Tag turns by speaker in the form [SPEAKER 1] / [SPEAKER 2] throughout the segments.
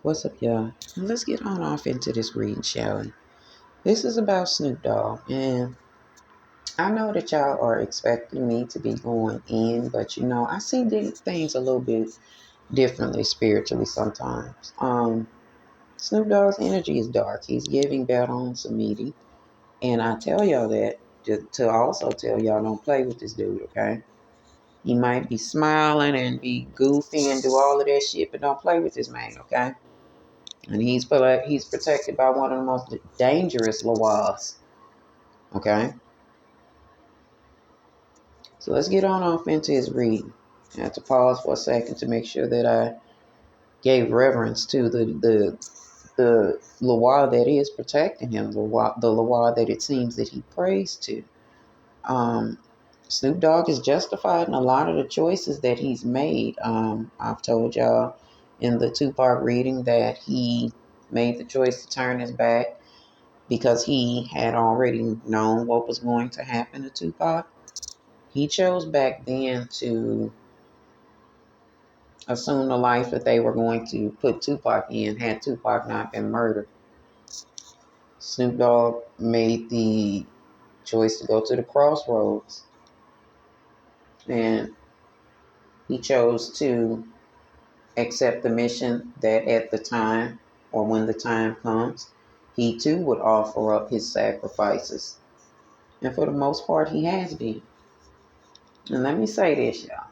[SPEAKER 1] What's up, y'all? Let's get on off into this reading, shall we? This is about Snoop Dogg, and I know that y'all are expecting me to be going in, but I see these things a little bit differently spiritually sometimes. Snoop Dogg's energy is dark. He's giving bad on some meaty, and I tell y'all that to also tell y'all don't play with this dude, okay? He might be smiling and be goofy and do all of that shit, but don't play with this man, okay? And he's protected by one of the most dangerous laws. Okay? So let's get on off into his reading. I have to pause for a second to make sure that I gave reverence to the law that is protecting him, the law that it seems that he prays to. Um, Snoop Dogg is justified in a lot of the choices that he's made. I've told y'all in the two-part reading that he made the choice to turn his back because he had already known what was going to happen to Tupac. He chose back then to assume the life that they were going to put Tupac in had Tupac not been murdered. Snoop Dogg made the choice to go to the crossroads, and he chose to accept the mission that at the time, or when the time comes, he too would offer up his sacrifices. And for the most part, he has been. And let me say this, y'all.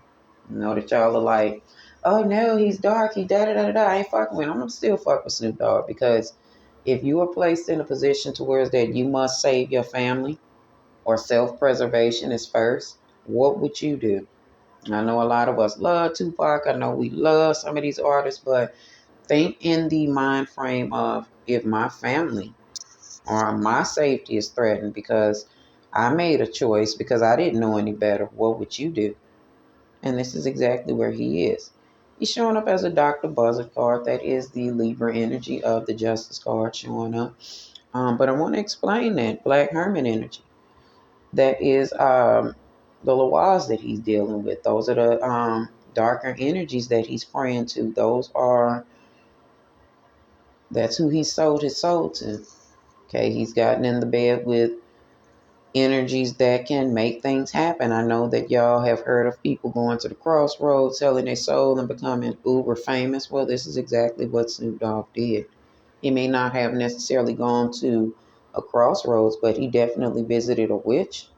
[SPEAKER 1] I know that y'all are like, oh no, he's dark, he da da da da da. I ain't fucking with him. I'm gonna still fuck with Snoop Dogg because if you are placed in a position to where that you must save your family or self-preservation is first, what would you do? I know a lot of us love Tupac. I know we love some of these artists, but think in the mind frame of if my family or my safety is threatened because I made a choice because I didn't know any better, what would you do? And this is exactly where he is. He's showing up as a Dr. Buzzard card. That is the Libra energy of the Justice card showing up. But I want to explain that Black Hermit energy. That is the Lawaz that he's dealing with. Those are the darker energies that he's praying to. That's who he sold his soul to. Okay, he's gotten in the bed with energies that can make things happen. I know that y'all have heard of people going to the crossroads, selling their soul and becoming uber famous. Well, this is exactly what Snoop Dogg did. He may not have necessarily gone to a crossroads, but he definitely visited a witch.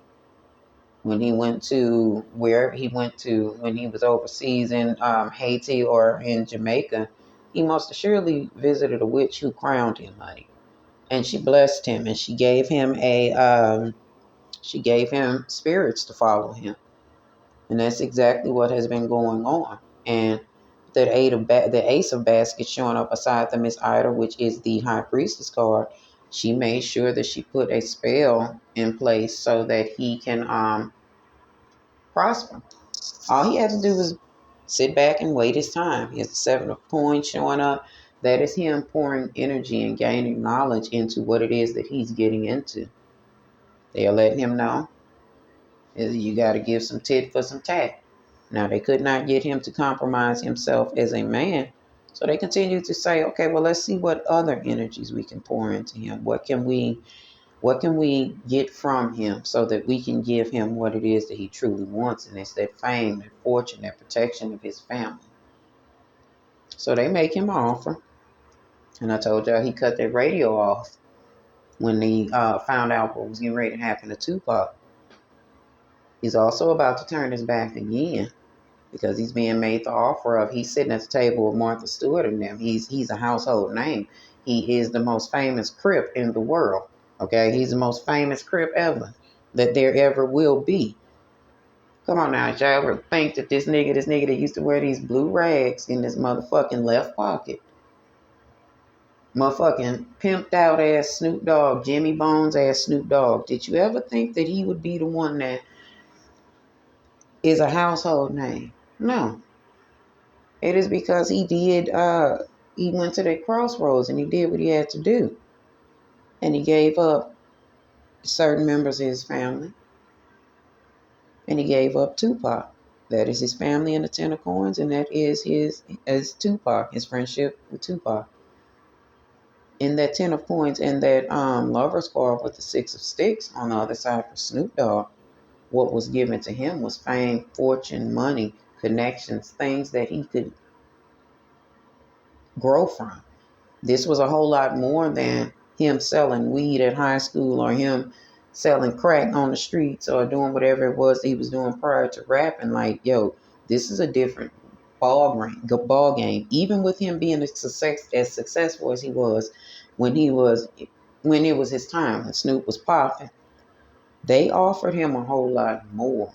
[SPEAKER 1] When he went to wherever he went to, when he was overseas in Haiti or in Jamaica, he most assuredly visited a witch who crowned him, honey. And she blessed him, and she gave him spirits to follow him. And that's exactly what has been going on. And the Ace of Baskets showing up beside the Miss Idol, which is the High Priestess card, she made sure that she put a spell in place so that he can prosper. All he had to do was sit back and wait his time. He has the Seven of Coins showing up. That is him pouring energy and gaining knowledge into what it is that he's getting into. They are letting him know is you got to give some tit for some tat. Now, they could not get him to compromise himself as a man. So they continue to say, okay, well, let's see what other energies we can pour into him. What can we get from him so that we can give him what it is that he truly wants? And it's that fame, that fortune, that protection of his family. So they make him an offer. And I told y'all he cut that radio off when he found out what was getting ready to happen to Tupac. He's also about to turn his back again because he's being made the offer of. He's sitting at the table with Martha Stewart and them. He's a household name. He is the most famous Crip in the world. Okay, he's the most famous Crip ever that there ever will be. Come on now, y'all ever think that this nigga that used to wear these blue rags in his motherfucking left pocket, motherfucking pimped out ass Snoop Dogg, Jimmy Bones ass Snoop Dogg, did you ever think that he would be the one that is a household name? No. It is because he went to that crossroads and he did what he had to do. And he gave up certain members of his family. And he gave up Tupac. That is his family in the Ten of Coins, and that is his as Tupac, his friendship with Tupac. in that 10 of coins and that lover's card with the 6 of sticks on the other side for Snoop Dogg, what was given to him was fame, fortune, money, connections, things that he could grow from. This was a whole lot more than him selling weed at high school or him selling crack on the streets or doing whatever it was that he was doing prior to rapping. Like, yo, this is a different ball game. Even with him being as successful as he was when he was when it was his time, when Snoop was popping, they offered him a whole lot more,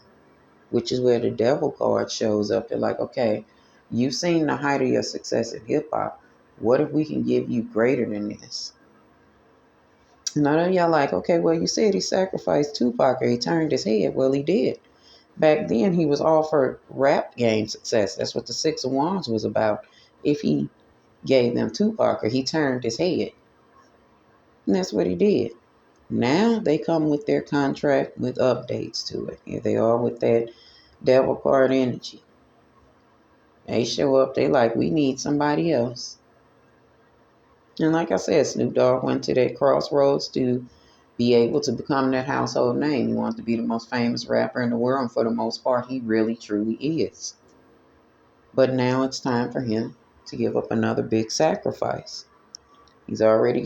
[SPEAKER 1] which is where the devil card shows up. They're like, okay, you've seen the height of your success in hip hop. What if we can give you greater than this? And I know y'all like, okay, well, you said he sacrificed Tupac or he turned his head. Well, he did. Back then, he was offered rap game success. That's what the 6 of Wands was about. If he gave them Tupac or he turned his head. And that's what he did. Now they come with their contract with updates to it. Here they are with that devil card energy. They show up, they like, we need somebody else. And like I said, Snoop Dogg went to that crossroads to be able to become that household name. He wants to be the most famous rapper in the world, and for the most part, he really truly is. But now it's time for him to give up another big sacrifice. He's already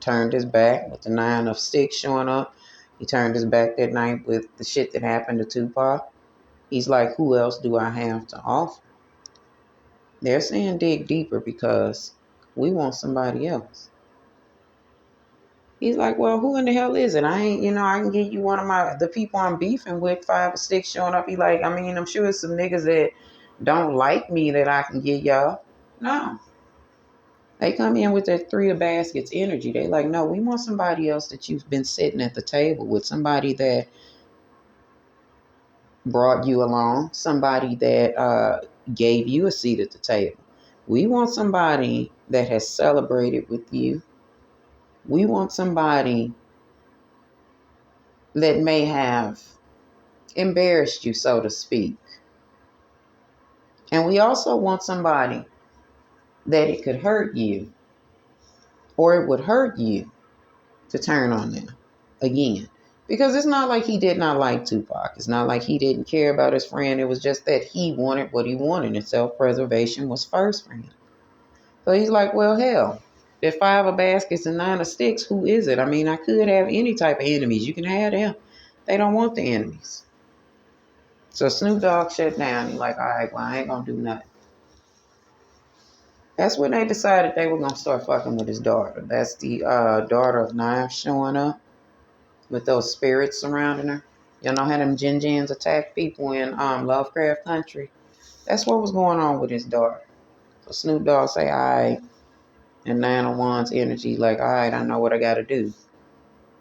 [SPEAKER 1] turned his back with the 9 of sticks showing up. He turned his back that night with the shit that happened to Tupac. He's like, who else do I have to offer? They're saying dig deeper because we want somebody else. He's like, well, who in the hell is it? I ain't, I can give you one of the people I'm beefing with, 5 or 6 showing up. He like, I mean, I'm sure it's some niggas that don't like me that I can give y'all. No. They come in with that 3 of baskets energy. They like, no, we want somebody else that you've been sitting at the table with, somebody that brought you along, somebody that gave you a seat at the table. We want somebody that has celebrated with you. We want somebody that may have embarrassed you, so to speak. And we also want somebody that it could hurt you or it would hurt you to turn on them again. Because it's not like he did not like Tupac. It's not like he didn't care about his friend. It was just that he wanted what he wanted, and self-preservation was first for him. So he's like, well, hell, there's 5 of baskets and 9 of sticks. Who is it? I mean, I could have any type of enemies. You can have them. They don't want the enemies. So Snoop Dogg shut down. He's like, all right, well, I ain't going to do nothing. That's when they decided they were going to start fucking with his daughter. That's the daughter of Knives showing up with those spirits surrounding her. You know how them Jin-Jins attack people in Lovecraft Country? That's what was going on with his daughter. So Snoop Dogg say, all right, and 9 of Wands energy, like, all right, I know what I got to do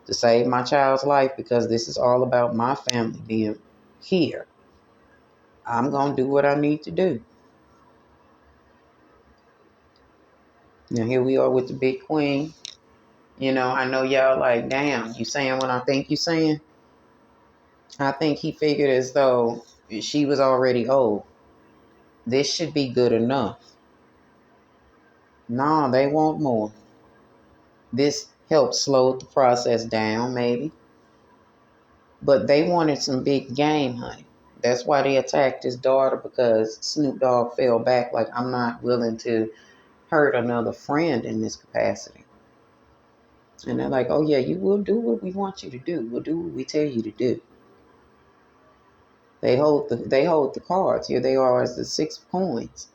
[SPEAKER 1] to save my child's life because this is all about my family being here. I'm going to do what I need to do. Now, here we are with the big queen. I know y'all like, damn, you saying what I think you saying? I think he figured as though she was already old. This should be good enough. No, they want more. This helped slow the process down, maybe. But they wanted some big game, honey. That's why they attacked his daughter, because Snoop Dogg fell back like, I'm not willing to hurt another friend in this capacity. And they're like, oh yeah, you will do what we want you to do. We'll do what we tell you to do. They hold the cards. Here they are as the 6 of coins.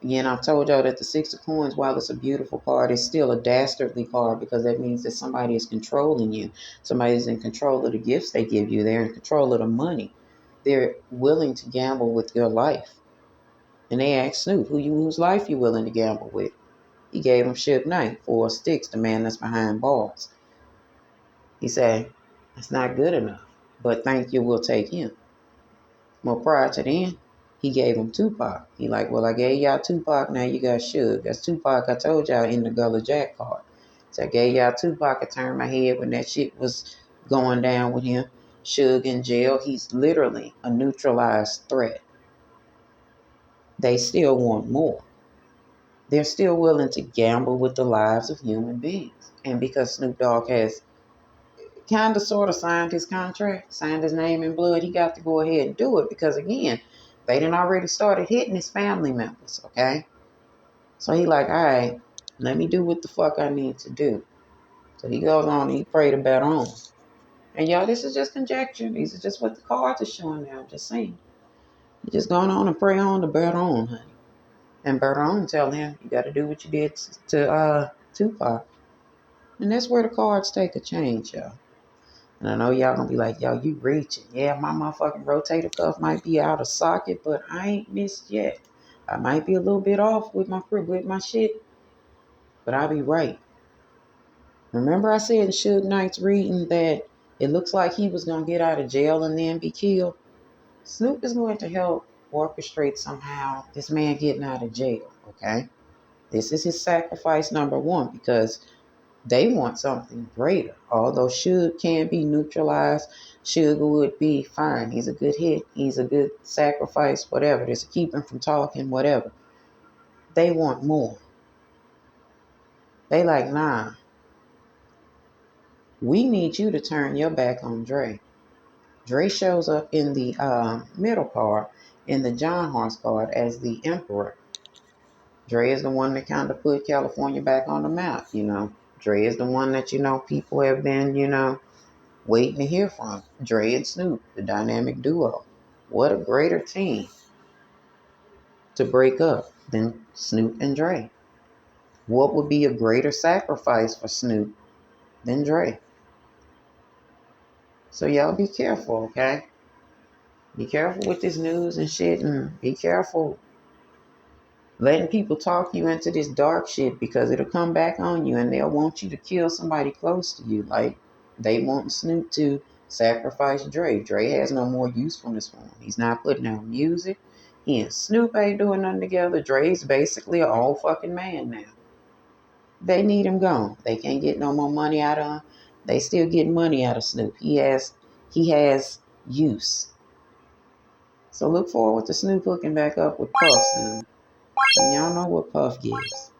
[SPEAKER 1] Again, I've told y'all that the 6 of coins, while it's a beautiful card, is still a dastardly card because that means that somebody is controlling you. Somebody's in control of the gifts they give you. They're in control of the money. They're willing to gamble with your life. And they asked Snoop, whose life you willing to gamble with? He gave him Suge Knight, 4 of sticks, the man that's behind bars. He said, that's not good enough, but thank you, we'll take him. Well, prior to then, he gave him Tupac. He like, well, I gave y'all Tupac, now you got Suge. That's Tupac I told y'all in the Gullah Jack card. So I gave y'all Tupac. I turned my head when that shit was going down with him. Suge in jail. He's literally a neutralized threat. They still want more. they're still willing to gamble with the lives of human beings. And because Snoop Dogg has kind of sort of signed his contract, signed his name in blood, he got to go ahead and do it because, again, they done already started hitting his family members, okay? So he like, all right, let me do what the fuck I need to do. So he goes on and he prayed to bet on. And y'all, this is just conjecture. These are just what the cards are showing now. I'm just saying. You just going on and pray on to bet on, honey. And bet on tell him you got to do what you did to Tupac. And that's where the cards take a change, y'all. And I know y'all gonna be like, yo, you reaching. Yeah, my motherfucking rotator cuff might be out of socket, but I ain't missed yet. I might be a little bit off with my shit, but I'll be right. Remember I said in Suge Knight's reading that it looks like he was gonna get out of jail and then be killed? Snoop is going to help orchestrate somehow this man getting out of jail, okay? This is his sacrifice number one because they want something greater. Although Suge can be neutralized, Suge would be fine. He's a good hit. He's a good sacrifice, whatever. Just to keep him from talking, whatever. They want more. They like, nah, we need you to turn your back on Dre. Dre shows up in the middle card, in the John Horse card, as the Emperor. Dre is the one that kind of put California back on the map, you know. Dre is the one that, you know, people have been, you know, waiting to hear from. Dre and Snoop, the dynamic duo. What a greater team to break up than Snoop and Dre? What would be a greater sacrifice for Snoop than Dre? So y'all be careful, okay? Be careful with this news and shit, and be careful letting people talk you into this dark shit because it'll come back on you and they'll want you to kill somebody close to you. Like they want Snoop to sacrifice Dre. Dre has no more usefulness for him. He's not putting out music. He and Snoop ain't doing nothing together. Dre's basically an old fucking man now. They need him gone. They can't get no more money out of him. They still get money out of Snoop. He has use. So look forward to Snoop hooking back up with Puff soon. And y'all know what Puff gives.